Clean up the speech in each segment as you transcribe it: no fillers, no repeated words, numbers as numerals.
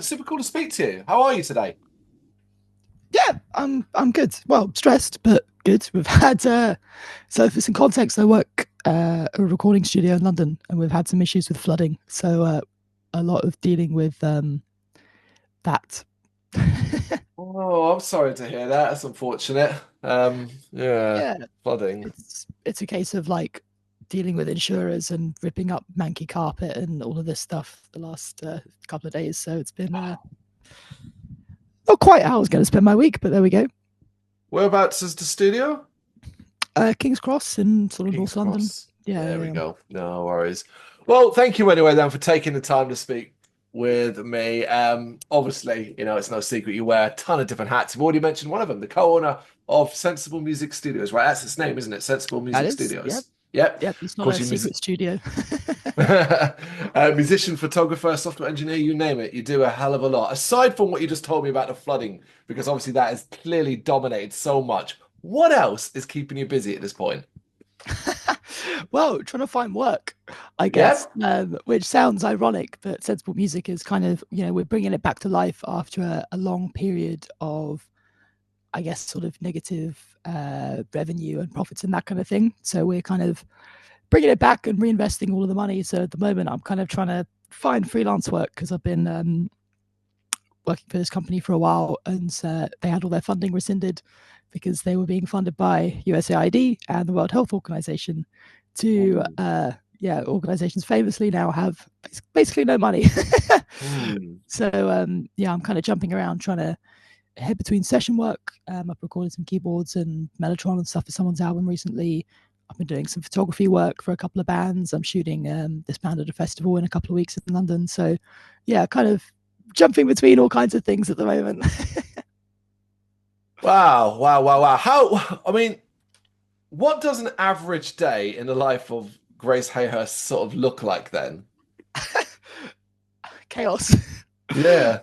Super cool to speak to you. How are you today? Yeah, I'm good. Well, stressed, but good. We've had so for some context, I work a recording studio in London, and we've had some issues with flooding. So a lot of dealing with that. Oh, I'm sorry to hear that. That's unfortunate. Yeah, Yeah, flooding. it's a case of like dealing with insurers and ripping up manky carpet and all of this stuff the last couple of days. So it's been not quite how I was going to spend my week, but there we go. Whereabouts is the studio? King's Cross in sort of King's North London. Cross. Yeah, There we yeah. go. No worries. Well, thank you anyway then for taking the time to speak with me. Obviously, it's no secret you wear a ton of different hats. You've already mentioned one of them, the co-owner of Sensible Music Studios, right? That's its name, isn't it? Sensible That Music is, yep. Studios. Yep. Yep, it's Of not course, a you secret studio. musician, photographer, software engineer, you name it. You do a hell of a lot. Aside from what you just told me about the flooding, because obviously that has clearly dominated so much. What else is keeping you busy at this point? Well, trying to find work, I guess, Yep. which sounds ironic, but Sensible Music is kind of, we're bringing it back to life after a long period of, I guess, sort of negative revenue and profits and that kind of thing. So we're kind of bringing it back and reinvesting all of the money. So at the moment, I'm kind of trying to find freelance work because I've been working for this company for a while, and they had all their funding rescinded because they were being funded by USAID and the World Health Organization to, organizations famously now have basically no money. So, I'm kind of jumping around trying to head between session work. I've recorded some keyboards and Mellotron and stuff for someone's album recently. I've been doing some photography work for a couple of bands. I'm shooting this band at a festival in a couple of weeks in London. So, kind of jumping between all kinds of things at the moment. Wow, wow, wow, wow. What does an average day in the life of Grace Hayhurst sort of look like then? Chaos. Yeah.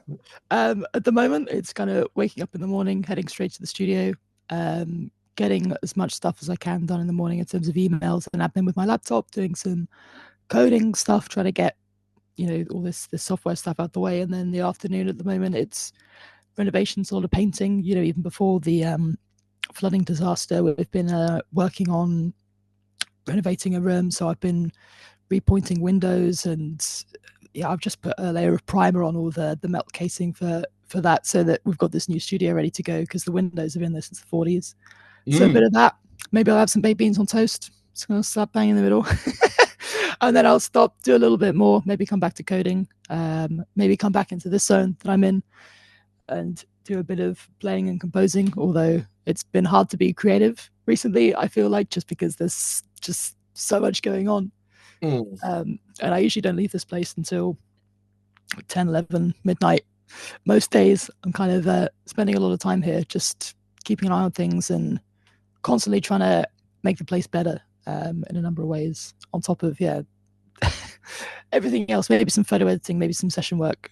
At the moment, it's kind of waking up in the morning, heading straight to the studio, getting as much stuff as I can done in the morning in terms of emails and admin with my laptop, doing some coding stuff, trying to get all this software stuff out the way. And then the afternoon at the moment, it's renovations, a lot of painting. Even before the flooding disaster, we've been working on renovating a room. So I've been repointing windows, and I've just put a layer of primer on all the melt casing for that, so that we've got this new studio ready to go, because the windows have been there since the 40s. So a bit of that. Maybe I'll have some baked beans on toast. Just gonna slap bang in the middle. And then I'll stop, do a little bit more, maybe come back to coding, maybe come back into this zone that I'm in and do a bit of playing and composing, although it's been hard to be creative recently, I feel like, just because there's just so much going on. And I usually don't leave this place until 10, 11, midnight. Most days I'm kind of spending a lot of time here, just keeping an eye on things and constantly trying to make the place better in a number of ways, on top of everything else. Maybe some photo editing, maybe some session work,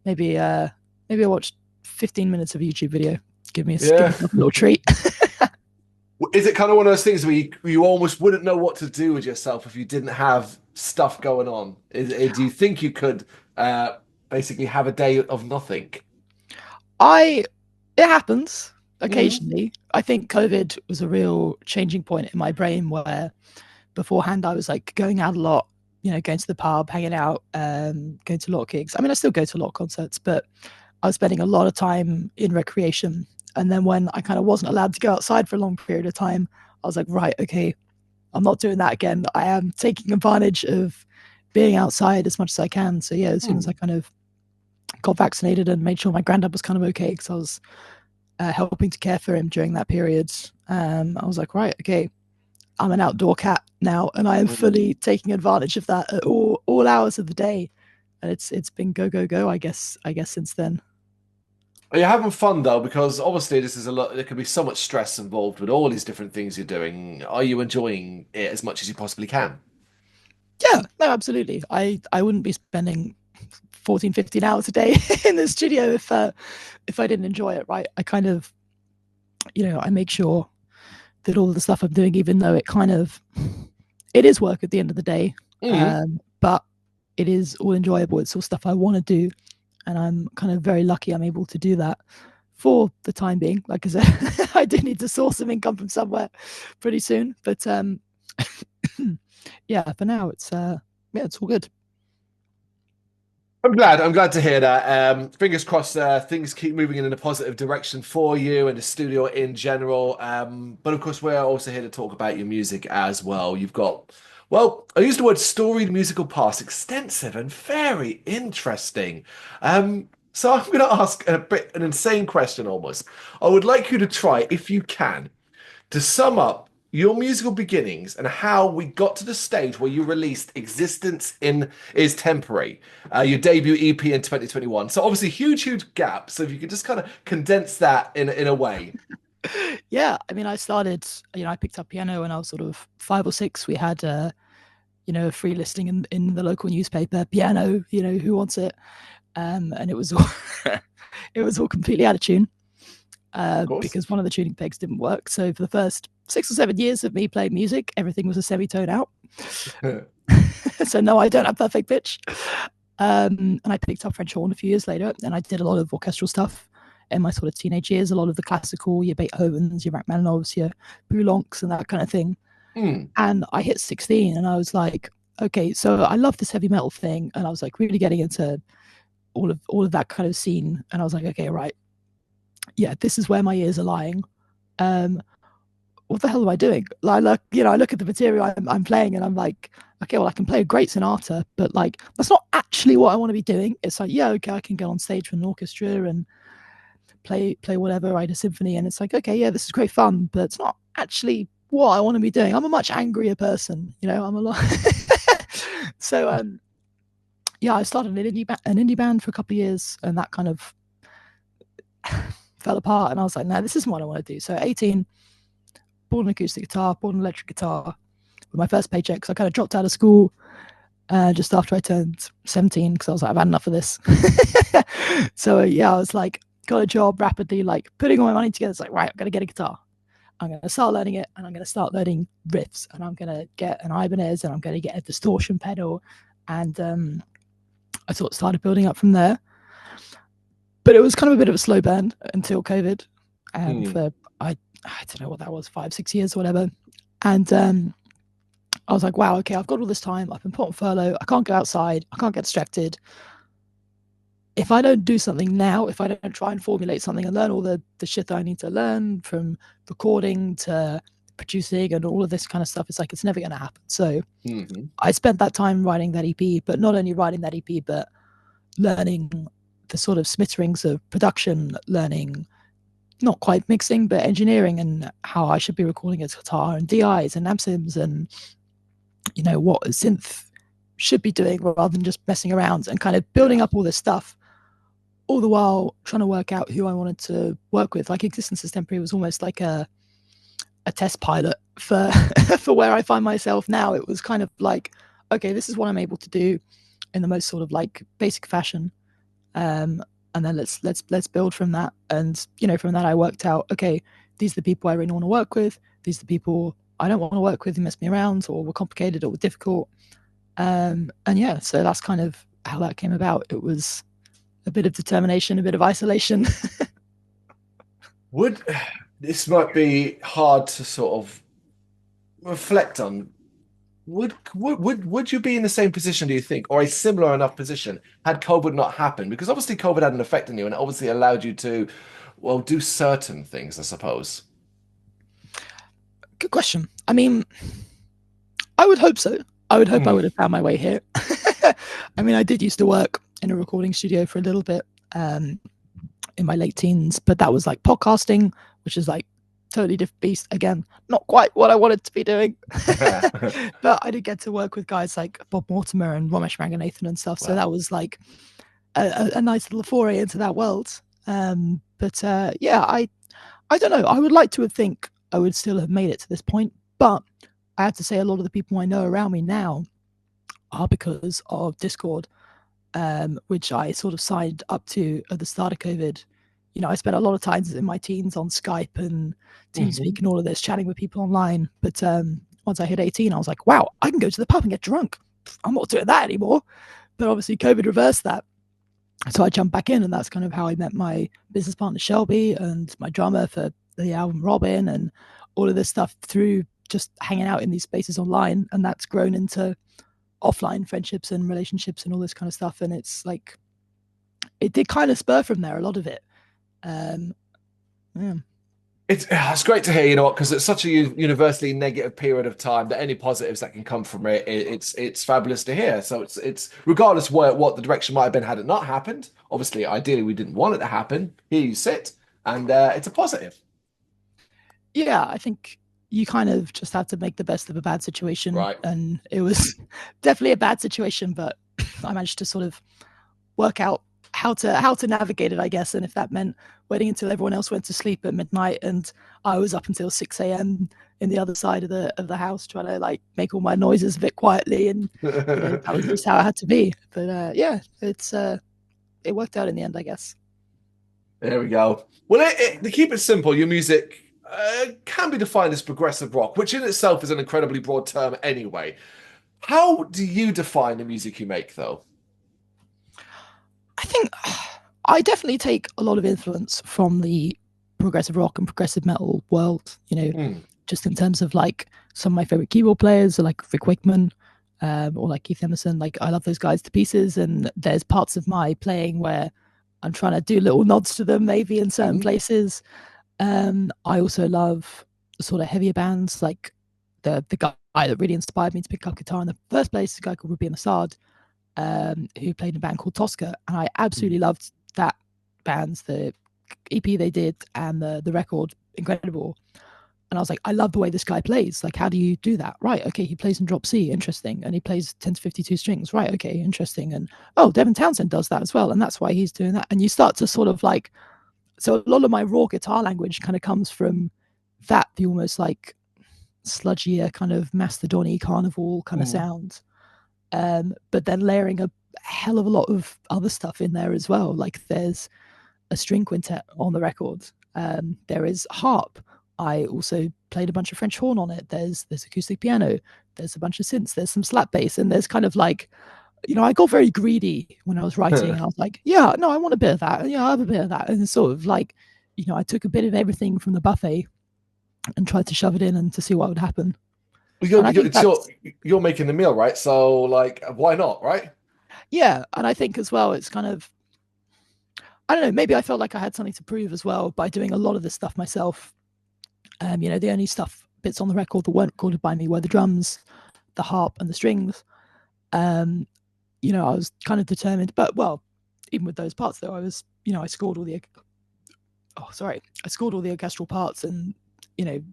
maybe I watched 15 minutes of a YouTube video. Give me a little treat. Is it kind of one of those things where you almost wouldn't know what to do with yourself if you didn't have stuff going on? Do you think you could basically have a day of nothing? It happens occasionally. I think COVID was a real changing point in my brain, where beforehand I was like going out a lot, going to the pub, hanging out, going to a lot of gigs. I mean, I still go to a lot of concerts, but I was spending a lot of time in recreation. And then when I kind of wasn't allowed to go outside for a long period of time, I was like, right, okay, I'm not doing that again. I am taking advantage of being outside as much as I can. So as soon as I kind of got vaccinated and made sure my granddad was kind of okay, because I was helping to care for him during that period, I was like, right, okay, I'm an outdoor cat now, and I am fully taking advantage of that at all hours of the day. And it's been go, go, go, I guess since then. Are you having fun though? Because obviously this is a lot. There can be so much stress involved with all these different things you're doing. Are you enjoying it as much as you possibly can? Yeah, no, absolutely. I wouldn't be spending 14, 15 hours a day in the studio if I didn't enjoy it, right? I kind of, I make sure that all the stuff I'm doing, even though it is work at the end of the day, but it is all enjoyable. It's all stuff I want to do. and I'm kind of very lucky I'm able to do that for the time being. Like I said, I do need to source some income from somewhere pretty soon, but yeah, for now it's it's all good. I'm glad to hear that. Fingers crossed, things keep moving in a positive direction for you and the studio in general. But of course, we're also here to talk about your music as well. You've got, well, I use the word storied musical past, extensive and very interesting. So I'm going to ask an insane question almost. I would like you to try, if you can, to sum up your musical beginnings and how we got to the stage where you released Existence in is Temporary, your debut EP in 2021. So obviously huge gap. So if you could just kind of condense that in a way. Yeah, I mean, I started, I picked up piano when I was sort of 5 or 6. We had, a free listing in the local newspaper, piano, who wants it? And it was all, it was all completely out of tune. Because one of the tuning pegs didn't work. So for the first 6 or 7 years of me playing music, everything was a semitone out. So no, I don't have perfect pitch. And I picked up French horn a few years later, and I did a lot of orchestral stuff in my sort of teenage years, a lot of the classical, your Beethovens, your Rachmaninoffs, your Poulencs, and that kind of thing. And I hit 16, and I was like, okay, so I love this heavy metal thing, and I was like really getting into all of that kind of scene, and I was like, okay, right. Yeah, this is where my ears are lying. What the hell am I doing? I look at the material I'm playing, and I'm like, okay, well, I can play a great sonata, but like that's not actually what I want to be doing. It's like, yeah, okay, I can go on stage with an orchestra and play whatever, write a symphony, and it's like, okay, yeah, this is great fun, but it's not actually what I want to be doing. I'm a much angrier person, I'm a lot. So yeah, I started an indie band for a couple of years, and that kind of fell apart, and I was like, no, this isn't what I want to do. So 18, bought an acoustic guitar, bought an electric guitar with my first paycheck, because I kind of dropped out of school just after I turned 17, because I was like, I've had enough of this. So yeah, I was like, got a job rapidly, like putting all my money together. It's like, right, I'm going to get a guitar. I'm going to start learning it, and I'm going to start learning riffs, and I'm going to get an Ibanez, and I'm going to get a distortion pedal. And I sort of started building up from there. But it was kind of a bit of a slow burn until COVID, for I don't know what that was, 5-6 years or whatever. And I was like, wow, okay, I've got all this time. I've been put on furlough. I can't go outside. I can't get distracted. If I don't do something now, if I don't try and formulate something and learn all the shit that I need to learn, from recording to producing and all of this kind of stuff, it's like, it's never going to happen. So I spent that time writing that EP, but not only writing that EP, but learning the sort of smitterings of production, learning not quite mixing, but engineering, and how I should be recording a guitar, and DIs and amp sims, and what a synth should be doing, rather than just messing around, and kind of building up all this stuff, all the while trying to work out who I wanted to work with. Like Existence is Temporary was almost like a test pilot for for where I find myself now. It was kind of like, okay, this is what I'm able to do in the most sort of like basic fashion. And then let's build from that. And from that I worked out, okay, these are the people I really want to work with. These are the people I don't want to work with, who mess me around or were complicated or were difficult. And yeah, so that's kind of how that came about. It was a bit of determination, a bit of isolation. This might be hard to sort of reflect on. Would you be in the same position, do you think, or a similar enough position, had COVID not happened? Because obviously COVID had an effect on you, and it obviously allowed you to, well, do certain things, I suppose. Good question. I mean, I would hope so. I would hope I would have found my way here. I mean, I did used to work in a recording studio for a little bit in my late teens, but that was like podcasting, which is like totally different beast. Again, not quite what I wanted to be doing. But I did get to work with guys like Bob Mortimer and Ramesh Ranganathan and stuff. Wow. So that was like a nice little foray into that world. But yeah, I don't know. I would like to think I would still have made it to this point, but I have to say a lot of the people I know around me now are because of Discord, which I sort of signed up to at the start of COVID. I spent a lot of times in my teens on Skype and TeamSpeak and all of this, chatting with people online. But once I hit 18, I was like, wow, I can go to the pub and get drunk. I'm not doing that anymore. But obviously COVID reversed that. So I jumped back in, and that's kind of how I met my business partner Shelby and my drummer for the album Robin, and all of this stuff through just hanging out in these spaces online. And that's grown into offline friendships and relationships and all this kind of stuff. And it's like, it did kind of spur from there, a lot of it. Yeah. It's great to hear, you know what, because it's such a universally negative period of time that any positives that can come from it's fabulous to hear. So it's regardless what the direction might have been had it not happened. Obviously, ideally, we didn't want it to happen. Here you sit, and it's a positive. Yeah, I think you kind of just have to make the best of a bad situation. Right. And it was definitely a bad situation, but I managed to sort of work out how to navigate it, I guess. And if that meant waiting until everyone else went to sleep at midnight and I was up until 6 a.m. in the other side of the house trying to like make all my noises a bit quietly, and that was just how it had to be. But yeah, it worked out in the end, I guess. There we go. Well, to keep it simple, your music can be defined as progressive rock, which in itself is an incredibly broad term anyway. How do you define the music you make, though? I think I definitely take a lot of influence from the progressive rock and progressive metal world, just in terms of like some of my favorite keyboard players are like Rick Wakeman, or like Keith Emerson. Like I love those guys to pieces, and there's parts of my playing where I'm trying to do little nods to them maybe in certain places. I also love sort of heavier bands, like the guy that really inspired me to pick up guitar in the first place is a guy called Ruben Assad, who played in a band called Tosca, and I absolutely loved that band's the EP they did and the record, incredible. And I was like, I love the way this guy plays. Like, how do you do that? Right, okay, he plays in drop C, interesting, and he plays 10 to 52 strings. Right, okay, interesting. And oh, Devin Townsend does that as well, and that's why he's doing that. And you start to sort of like, so a lot of my raw guitar language kind of comes from that, the almost like sludgier kind of Mastodon-y carnival kind of sound. But then layering a hell of a lot of other stuff in there as well. Like there's a string quintet on the record. There is harp. I also played a bunch of French horn on it. There's acoustic piano. There's a bunch of synths. There's some slap bass, and there's kind of like, I got very greedy when I was writing. And I was like, yeah, no, I want a bit of that. Yeah, I have a bit of that. And sort of like, I took a bit of everything from the buffet and tried to shove it in and to see what would happen. You're making the meal, right? So like, why not, right? Yeah, and I think as well, it's kind of, I don't know, maybe I felt like I had something to prove as well by doing a lot of this stuff myself. The only bits on the record that weren't recorded by me were the drums, the harp, and the strings. I was kind of determined, but well, even with those parts though, I was, I scored all the orchestral parts, and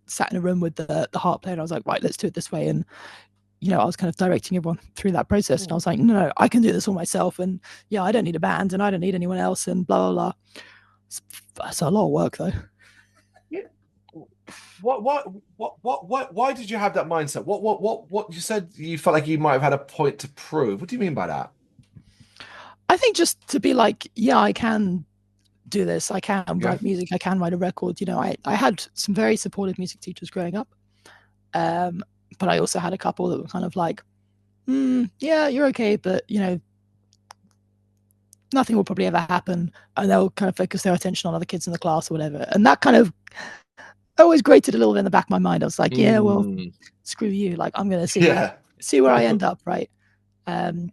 sat in a room with the harp player, and I was like, right, let's do it this way. And I was kind of directing everyone through that process, and I was like, no, I can do this all myself, and yeah, I don't need a band, and I don't need anyone else, and blah blah blah. It's a lot of work though. Yeah. Why did you have that mindset? What you said you felt like you might have had a point to prove. What do you mean by that? I think just to be like, yeah, I can do this. I can write music. I can write a record. I had some very supportive music teachers growing up. But I also had a couple that were kind of like, yeah, you're okay, but nothing will probably ever happen. And they'll kind of focus their attention on other kids in the class or whatever. And that kind of always grated a little bit in the back of my mind. I was like, yeah, well, screw you. Like, I'm going to see where I end up, right? And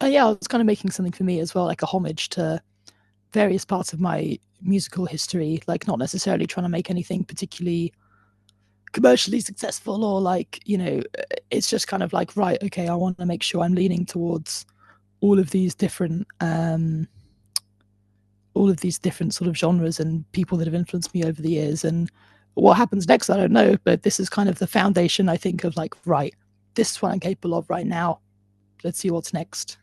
yeah, I was kind of making something for me as well, like a homage to various parts of my musical history, like not necessarily trying to make anything particularly commercially successful, or like, it's just kind of like, right, okay, I want to make sure I'm leaning towards all of these different sort of genres and people that have influenced me over the years. And what happens next, I don't know, but this is kind of the foundation, I think, of like, right, this is what I'm capable of right now. Let's see what's next.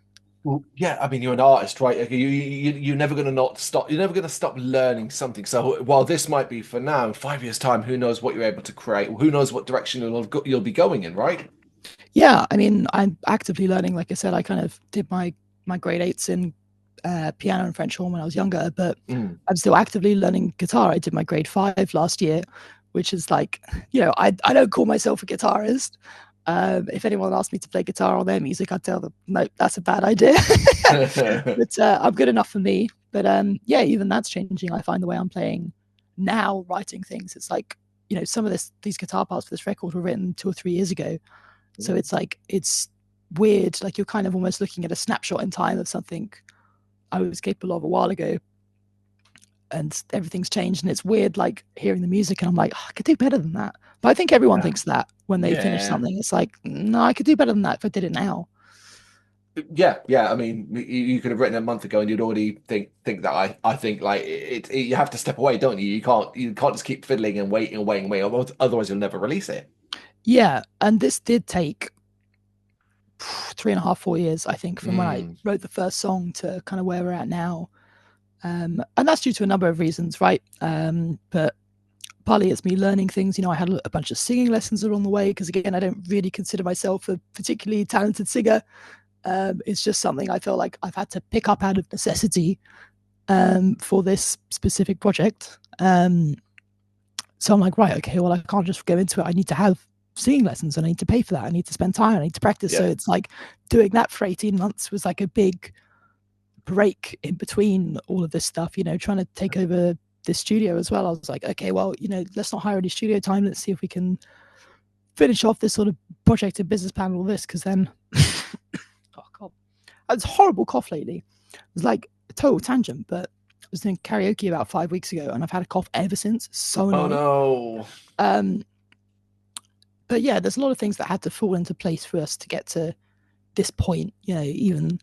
Well, yeah, I mean, you're an artist, right? You're never going to not stop. You're never going to stop learning something. So while this might be for now, in 5 years' time, who knows what you're able to create? Who knows what direction you'll be going in, right? Yeah, I mean, I'm actively learning. Like I said, I kind of did my grade 8s in piano and French horn when I was younger, but I'm still actively learning guitar. I did my grade 5 last year, which is like, I don't call myself a guitarist. If anyone asked me to play guitar on their music, I'd tell them, no, that's a bad idea. But I'm good enough for me. But yeah, even that's changing. I find the way I'm playing now, writing things, it's like, you know, some of these guitar parts for this record were written 2 or 3 years ago. So it's like, it's weird. Like, you're kind of almost looking at a snapshot in time of something I was capable of a while ago. And everything's changed, and it's weird, like hearing the music and I'm like, oh, I could do better than that. But I think everyone thinks that when they finish something. It's like, no, I could do better than that if I did it now. Yeah. I mean, you could have written it a month ago, and you'd already think that. I think like you have to step away, don't you? You can't just keep fiddling and waiting. Otherwise, you'll never release it. Yeah, and this did take 3.5, 4 years, I think, from when I wrote the first song to kind of where we're at now. And that's due to a number of reasons, right? But partly it's me learning things. You know, I had a bunch of singing lessons along the way, because again, I don't really consider myself a particularly talented singer. It's just something I feel like I've had to pick up out of necessity for this specific project. So I'm like, right, okay, well, I can't just go into it. I need to have singing lessons, and I need to pay for that. I need to spend time. I need to practice. So it's like doing that for 18 months was like a big break in between all of this stuff, you know, trying to take over this studio as well. I was like, okay, well, you know, let's not hire any studio time. Let's see if we can finish off this sort of project and business plan, all this, because then oh god, I had this horrible cough lately. It was like a total tangent, but I was doing karaoke about 5 weeks ago, and I've had a cough ever since. So annoying. Oh no. But yeah, there's a lot of things that had to fall into place for us to get to this point, you know, even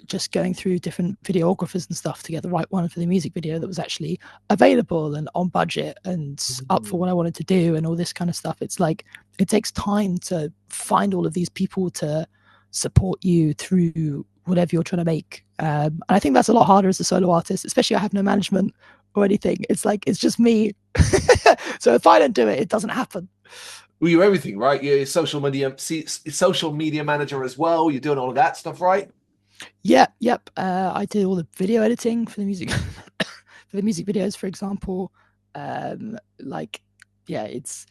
just going through different videographers and stuff to get the right one for the music video that was actually available and on budget and up for what I wanted to do and all this kind of stuff. It's like, it takes time to find all of these people to support you through whatever you're trying to make. And I think that's a lot harder as a solo artist, especially I have no management or anything. It's like, it's just me. So if I don't do it, it doesn't happen. Well, you're everything, right? You're a social media manager as well. You're doing all of that stuff, right? Yeah, yep. I did all the video editing for the music for the music videos, for example. Like, yeah, it's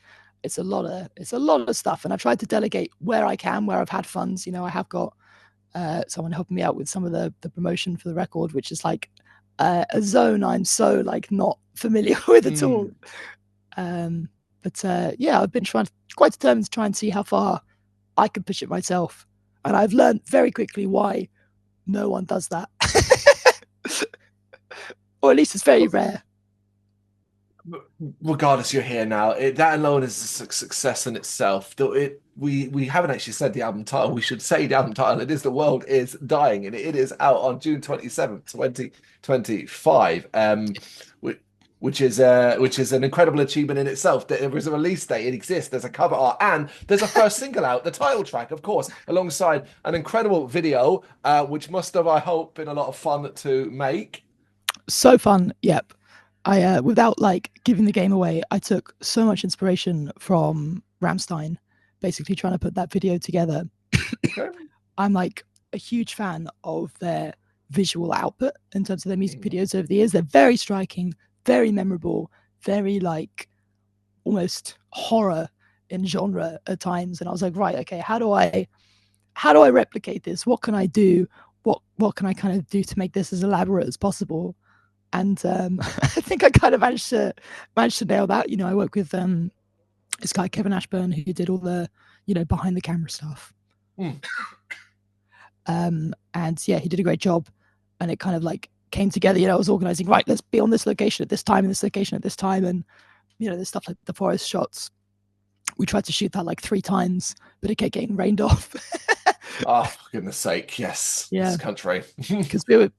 a lot of stuff, and I've tried to delegate where I can, where I've had funds. You know, I have got someone helping me out with some of the promotion for the record, which is like a zone I'm so like not familiar with at all. But yeah, I've been quite determined to try and see how far I can push it myself, and I've learned very quickly why no one does that. Or at least it's very rare. Regardless, you're here now. That alone is a success in itself. We haven't actually said the album title. We should say the album title. It is The World Is Dying, and it is out on June 27th, 2025. Which is an incredible achievement in itself. There is a release date, it exists, there's a cover art, and there's a first single out, the title track, of course, alongside an incredible video, which must have, I hope, been a lot of fun to make. So fun, yep. I without like giving the game away, I took so much inspiration from Rammstein, basically trying to put that video together. I'm like a huge fan of their visual output in terms of their music videos over the years. They're very striking, very memorable, very like almost horror in genre at times. And I was like, right, okay, how do I replicate this? What can I do? What can I kind of do to make this as elaborate as possible? And I think I kind of managed to nail that. You know, I work with this guy Kevin Ashburn, who did all the, you know, behind the camera stuff. And yeah, he did a great job, and it kind of like came together. You know, I was organizing, right, let's be on this location at this time, and this location at this time, and you know, there's stuff like the forest shots. We tried to shoot that like 3 times, but it kept getting rained off. Oh, for goodness sake, yes. Yeah. This country. Because we were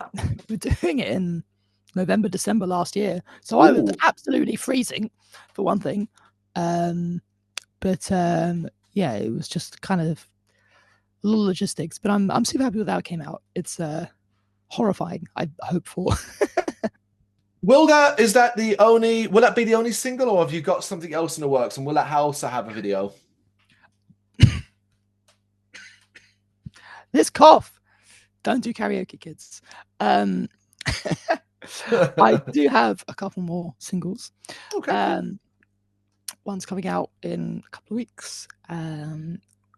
doing it in November, December last year. So I was absolutely freezing, for one thing. But yeah, it was just kind of a little logistics. But I'm super happy with how it came out. It's horrifying, I hope for. Will that be the only single, or have you got something else in the works? And will that also have a video? This cough. Don't do karaoke, kids. I do have a couple more singles. Okay. One's coming out in a couple of weeks.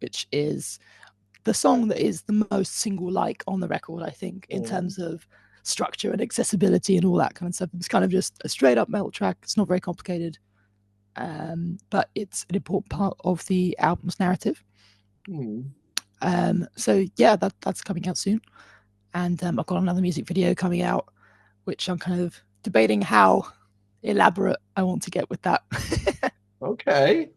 which is the song that is the most single-like on the record, I think, in terms of structure and accessibility and all that kind of stuff. It's kind of just a straight-up metal track. It's not very complicated, but it's an important part of the album's narrative. So yeah, that's coming out soon, and I've got another music video coming out, which I'm kind of debating how elaborate I want to get with that. Okay.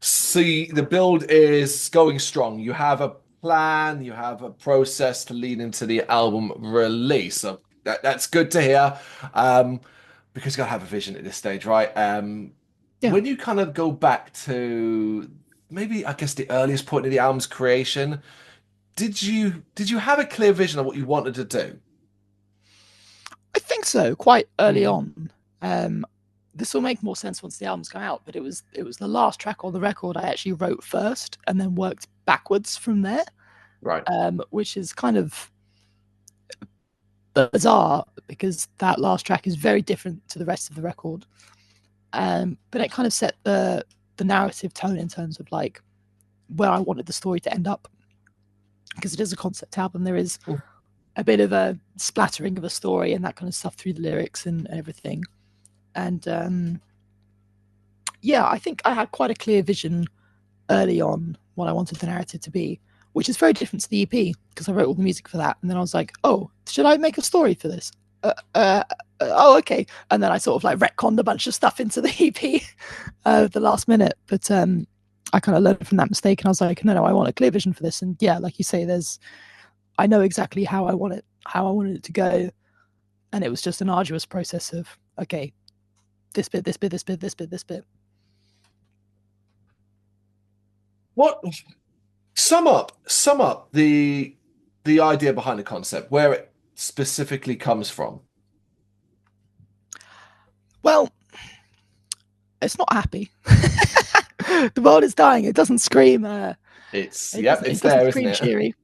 See, the build is going strong. You have a plan, you have a process to lead into the album release. So that's good to hear. Because you gotta have a vision at this stage, right? Yeah. When you kind of go back to maybe, I guess, the earliest point of the album's creation, did you have a clear vision of what you wanted to do? I think so, quite early on. This will make more sense once the album's come out, but it was the last track on the record I actually wrote first and then worked backwards from there. Right. Which is kind of bizarre because that last track is very different to the rest of the record. But it kind of set the narrative tone in terms of like where I wanted the story to end up. Because it is a concept album, there is a bit of a splattering of a story and that kind of stuff through the lyrics and everything. And yeah, I think I had quite a clear vision early on what I wanted the narrative to be, which is very different to the EP because I wrote all the music for that. And then I was like, oh, should I make a story for this? Oh, okay. And then I sort of like retconned a bunch of stuff into the EP at the last minute. But I kind of learned from that mistake and I was like, no, I want a clear vision for this. And yeah, like you say, I know exactly how I wanted it to go. And it was just an arduous process of, okay, this bit. What sum up the idea behind the concept, where it specifically comes from? Well, it's not happy. The world is dying. It doesn't scream. It's there, isn't it? Cheery.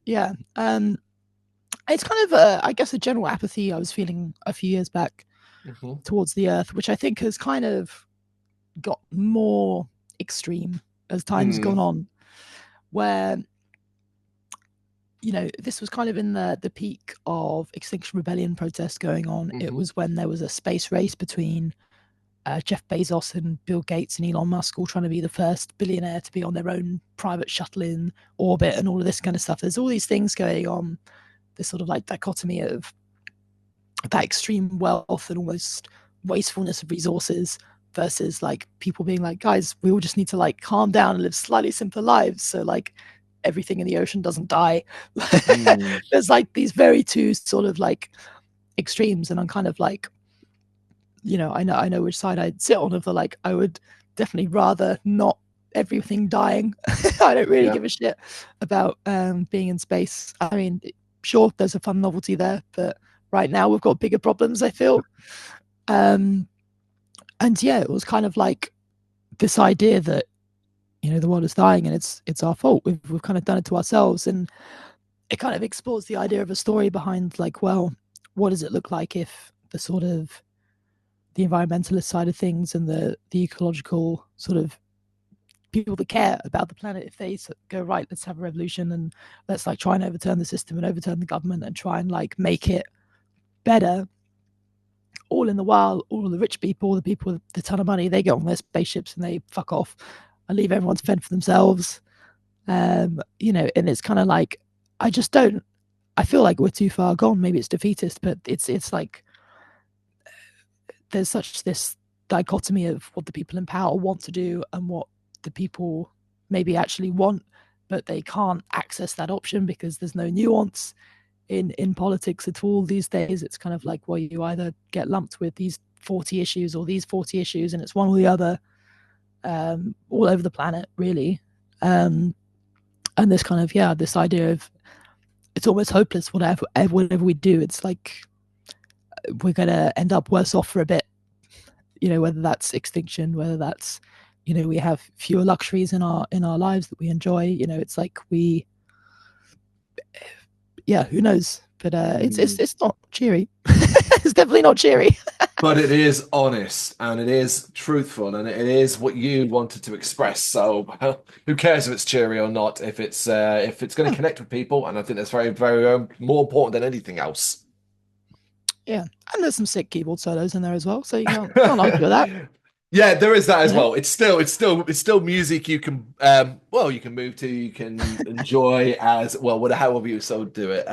Yeah. It's kind of I guess a general apathy I was feeling a few years back towards the earth, which I think has kind of got more extreme as time's gone on, where this was kind of in the peak of Extinction Rebellion protests going on. It was when there was a space race between Jeff Bezos and Bill Gates and Elon Musk, all trying to be the first billionaire to be on their own private shuttle in orbit and all of this kind of stuff. There's all these things going on, this sort of like dichotomy of that extreme wealth and almost wastefulness of resources versus like people being like, guys, we all just need to like calm down and live slightly simpler lives so like everything in the ocean doesn't die. There's like these very two sort of like extremes, and I'm kind of like, I know which side I'd sit on, of the like I would definitely rather not everything dying. I don't really give a shit about being in space. I mean, sure, there's a fun novelty there, but right now we've got bigger problems, I feel. And yeah, it was kind of like this idea that the world is dying and it's our fault. We've kind of done it to ourselves, and it kind of explores the idea of a story behind like, well, what does it look like if the sort of the environmentalist side of things and the ecological sort of people that care about the planet, if they go, right, let's have a revolution and let's like try and overturn the system and overturn the government and try and like make it better, all in the while all of the rich people, the people with a ton of money, they get on their spaceships and they fuck off and leave everyone to fend for themselves. And it's kind of like, I feel like we're too far gone. Maybe it's defeatist, but it's like there's such this dichotomy of what the people in power want to do and what the people maybe actually want, but they can't access that option because there's no nuance in politics at all these days. It's kind of like, well, you either get lumped with these 40 issues or these 40 issues, and it's one or the other, all over the planet, really. And this kind of, this idea of it's almost hopeless, whatever we do. It's like we're going to end up worse off for a bit, whether that's extinction, whether that's, we have fewer luxuries in our lives that we enjoy. It's like who knows? But it's not cheery. It's definitely not cheery. But it is honest and it is truthful and it is what you wanted to express. So who cares if it's cheery or not? If it's going to connect with people, and I think that's very, very more important than anything else. Yeah, and there's some sick keyboard solos in there as well, so you can't argue with that. Yeah, there is that as You know? well. It's still music you can you can move to, you can enjoy as well, whatever however you so do it.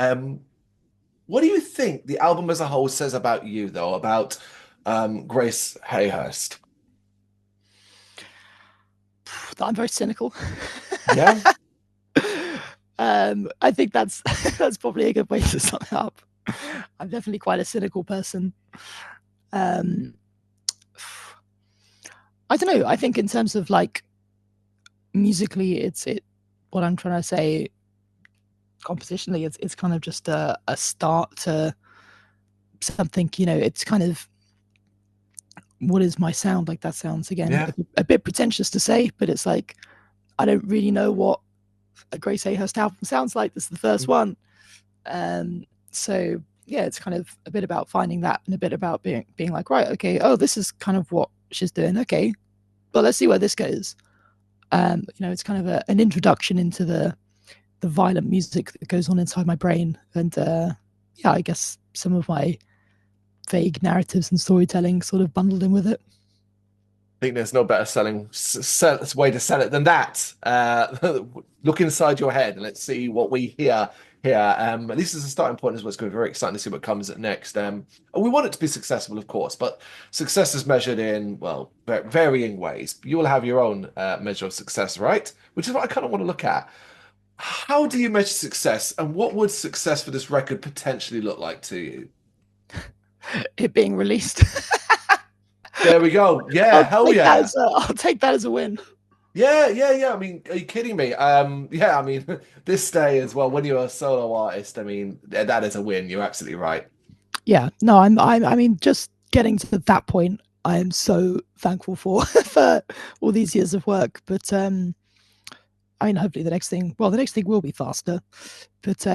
What do you think the album as a whole says about you, though, about Grace Hayhurst? That I'm very cynical. Yeah. I think that's that's probably a good way to sum it up. I'm definitely quite a cynical person. I don't know. I think in terms of like musically, it's what I'm trying to say. Compositionally, it's kind of just a start to something. You know, it's kind of what is my sound? Like that sounds again a bit pretentious to say, but it's like I don't really know what a Grace Hayhurst album sounds like. This is the first one. So yeah, it's kind of a bit about finding that and a bit about being like, right, okay, oh, this is kind of what she's doing. Okay, but let's see where this goes. You know, it's kind of an introduction into the violent music that goes on inside my brain. And yeah, I guess some of my vague narratives and storytelling sort of bundled in with it. I think there's no better way to sell it than that. Look inside your head and let's see what we hear here. This is a starting point as well. It's going to be very exciting to see what comes next. And we want it to be successful, of course, but success is measured in, well, varying ways. You will have your own measure of success, right? Which is what I kind of want to look at. How do you measure success, and what would success for this record potentially look like to you? It being released. There we go. Yeah, hell yeah. I'll take that as a win. Yeah. I mean, are you kidding me? Yeah, I mean, this day as well, when you're a solo artist, I mean, that is a win. You're absolutely right. Yeah, no, I mean, just getting to that point, I am so thankful for for all these years of work. But I mean, hopefully the next thing will be faster. But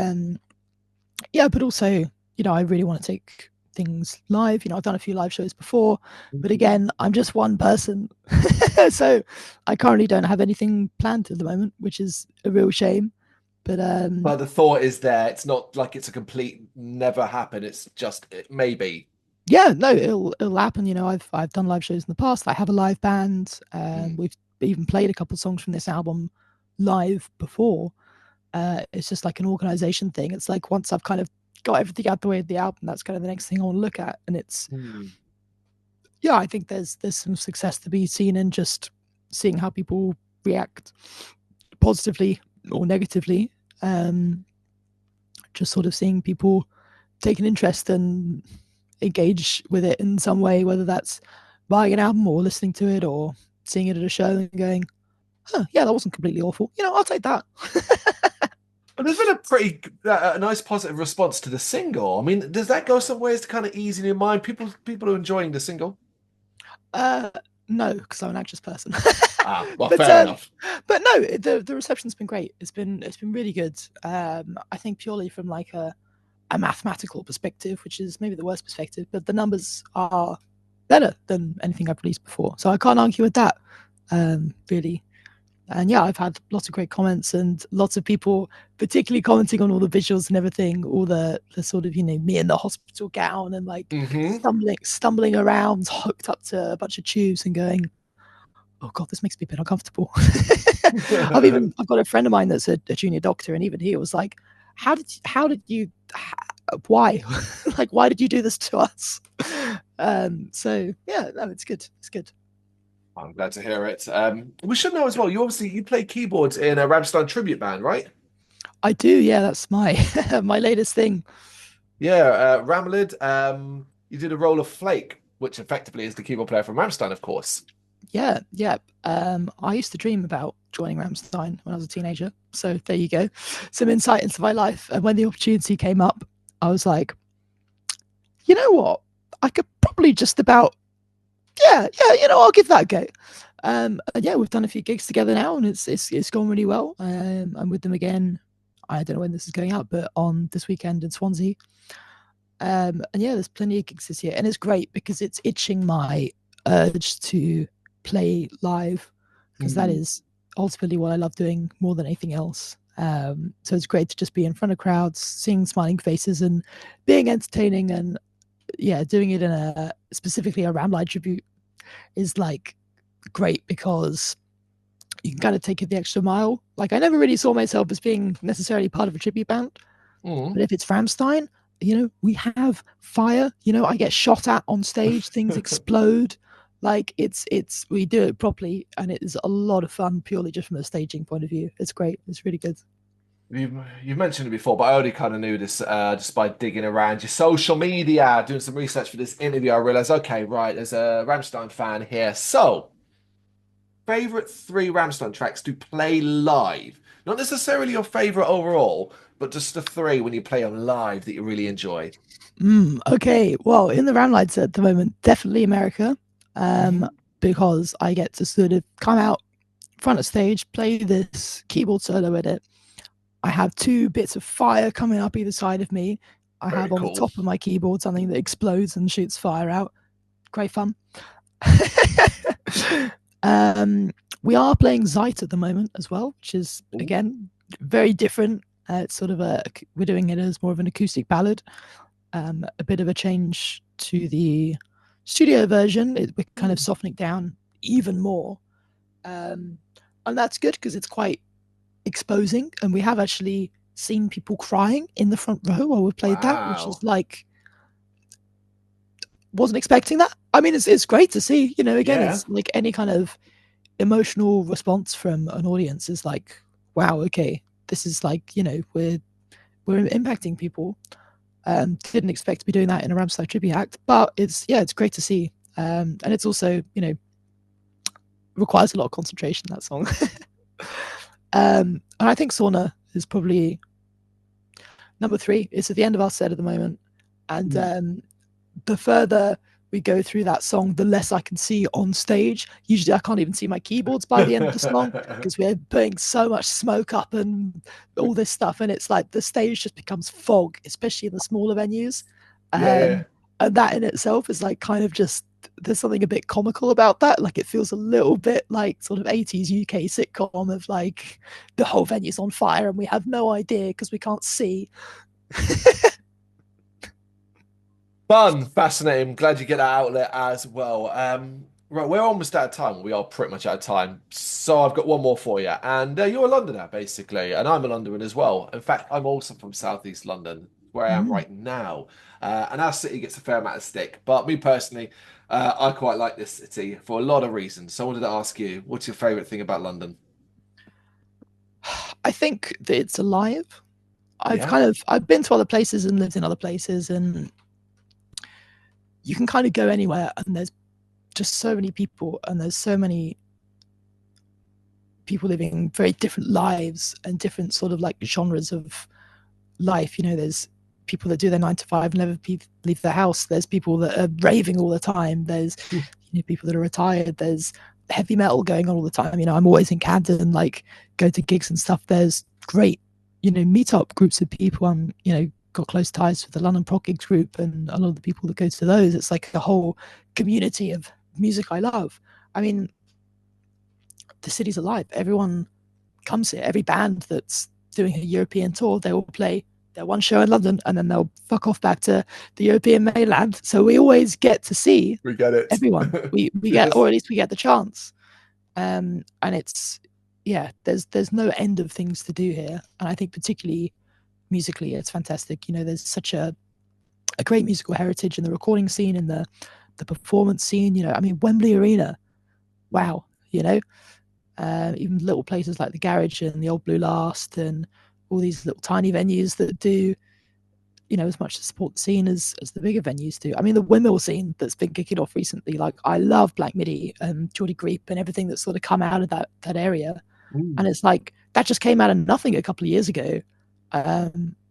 yeah, but also, you know, I really want to take things live. You know, I've done a few live shows before, but again, I'm just one person. So I currently don't have anything planned at the moment, which is a real shame. But the thought is there. It's not like it's a complete never happen. It's just maybe. Yeah, no, it'll happen. You know, I've done live shows in the past. I have a live band. We've even played a couple of songs from this album live before. It's just like an organization thing. It's like once I've kind of got everything out the way of the album, that's kind of the next thing I want to look at. And it's yeah, I think there's some success to be seen in just seeing how people react positively or negatively. Just sort of seeing people take an interest and engage with it in some way, whether that's buying an album or listening to it or seeing it at a show and going, oh yeah, that wasn't completely awful. You know, I'll take that. But there's been a pretty nice positive response to the single. I mean, does that go some ways to kind of ease in your mind? People are enjoying the single. No, because I'm an anxious person. Well, fair enough. But no, the reception's been great. It's been really good. I think purely from like a mathematical perspective, which is maybe the worst perspective, but the numbers are better than anything I've released before. So I can't argue with that, really. And yeah, I've had lots of great comments and lots of people particularly commenting on all the visuals and everything, all the sort of, you know, me in the hospital gown and like stumbling around hooked up to a bunch of tubes and going, oh God, this makes me a bit uncomfortable. I've got a friend of mine that's a junior doctor, and even he was like, why? Like, why did you do this to us? So yeah, no, it's good. It's good. I'm glad to hear it. We should know as well, you play keyboards in a Rammstein tribute band, right? I do, yeah, that's my my latest thing. Yeah, Ramlid, you did a role of Flake, which effectively is the keyboard player from Rammstein, of course. Yeah. I used to dream about joining Rammstein when I was a teenager. So there you go. Some insight into my life. And when the opportunity came up, I was like, you know what? I could probably just about, yeah, you know, I'll give that a go. And yeah, we've done a few gigs together now, and it's gone really well. I'm with them again. I don't know when this is going out, but on this weekend in Swansea. And yeah, there's plenty of gigs this year, and it's great because it's itching my urge to play live, because that is ultimately what I love doing more than anything else. So it's great to just be in front of crowds, seeing smiling faces, and being entertaining. And yeah, doing it in a specifically a Ramlight tribute is like great because you can kind of take it the extra mile. Like, I never really saw myself as being necessarily part of a tribute band, but if it's Rammstein, you know, we have fire. You know, I get shot at on stage, things explode. Like, we do it properly, and it is a lot of fun purely just from a staging point of view. It's great. It's really good. You've mentioned it before, but I already kind of knew this just by digging around your social media, doing some research for this interview. I realized, okay, right, there's a Rammstein fan here. So, favorite 3 Rammstein tracks to play live? Not necessarily your favorite overall, but just the 3 when you play them live that you really enjoy. Okay, well, in the Ramlights at the moment, definitely America, because I get to sort of come out front of stage, play this keyboard solo in it. I have 2 bits of fire coming up either side of me. I Very have on cool. the top of my keyboard something that explodes and shoots fire out. Great fun. We are playing Zeit at the moment as well, which is, again, very different. It's sort of we're doing it as more of an acoustic ballad. A bit of a change to the studio version. We're kind of softening down even more. And that's good because it's quite exposing. And we have actually seen people crying in the front row while we played that, which is like, wasn't expecting that. I mean, it's great to see, you know, again, it's like any kind of emotional response from an audience is like, wow, okay, this is like, you know, we're impacting people. Didn't expect to be doing that in a Rammstein tribute act, but it's great to see. And it's also, you know, requires a lot of concentration, that song. And I think Sauna is probably number 3. It's at the end of our set at the moment, and the further we go through that song, the less I can see on stage. Usually I can't even see my keyboards by the end of the song because we're putting so much smoke up and all this stuff, and it's like the stage just becomes fog, especially in the smaller venues. And that in itself is like kind of just, there's something a bit comical about that. Like, it feels a little bit like sort of 80s UK sitcom of like the whole venue's on fire and we have no idea because we can't see. Fun, fascinating. Glad you get that outlet as well. Right, we're almost out of time. We are pretty much out of time. So I've got one more for you. And you're a Londoner, basically. And I'm a Londoner as well. In fact, I'm also from Southeast London, where I am right now. And our city gets a fair amount of stick. But me personally, I quite like this city for a lot of reasons. So I wanted to ask you, what's your favourite thing about London? I think that it's alive. I've been to other places and lived in other places, and you can kind of go anywhere and there's just so many people, and there's so many people living very different lives and different sort of like genres of life. You know, there's people that do their 9 to 5 and never leave their house. There's people that are raving all the time. There's you know, people that are retired. There's heavy metal going on all the time. You know, I'm always in Camden, like go to gigs and stuff. There's great, you know, meetup groups of people. I'm, you know, got close ties with the London Prog Gigs group and a lot of the people that go to those. It's like a whole community of music I love. I mean, the city's alive. Everyone comes here. Every band that's doing a European tour, they will play their one show in London and then they'll fuck off back to the European mainland. So we always get to see everyone. We get, or at least we get the chance. And it's, yeah, there's no end of things to do here. And I think particularly musically, it's fantastic. You know, there's such a great musical heritage in the recording scene, in the performance scene. You know, I mean, Wembley Arena, wow, you know, even little places like the Garage and the Old Blue Last and all these little tiny venues that do, you know, as much to support the scene as the bigger venues do. I mean, the windmill scene that's been kicking off recently, like I love Black Midi and Geordie Greep and everything that's sort of come out of that area. And it's like, that just came out of nothing a couple of years ago.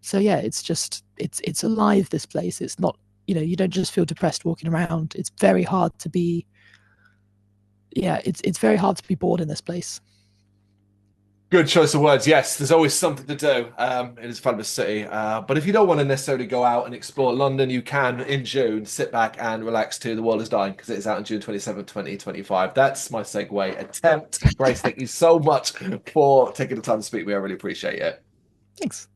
So yeah, it's just, it's alive, this place. It's not, you know, you don't just feel depressed walking around. It's very hard to be, yeah, it's very hard to be bored in this place. Good choice of words. Yes, there's always something to do. It is a fabulous city. But if you don't want to necessarily go out and explore London, you can, in June, sit back and relax to The World is Dying, because it is out on June 27th, 2025. That's my segue attempt. Grace, thank you so much for taking the time to speak to me. I really appreciate it. Thanks.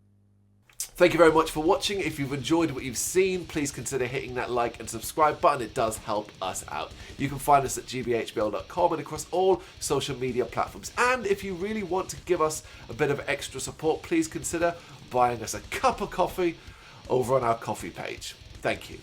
Thank you very much for watching. If you've enjoyed what you've seen, please consider hitting that like and subscribe button. It does help us out. You can find us at gbhbl.com and across all social media platforms. And if you really want to give us a bit of extra support, please consider buying us a cup of coffee over on our coffee page. Thank you.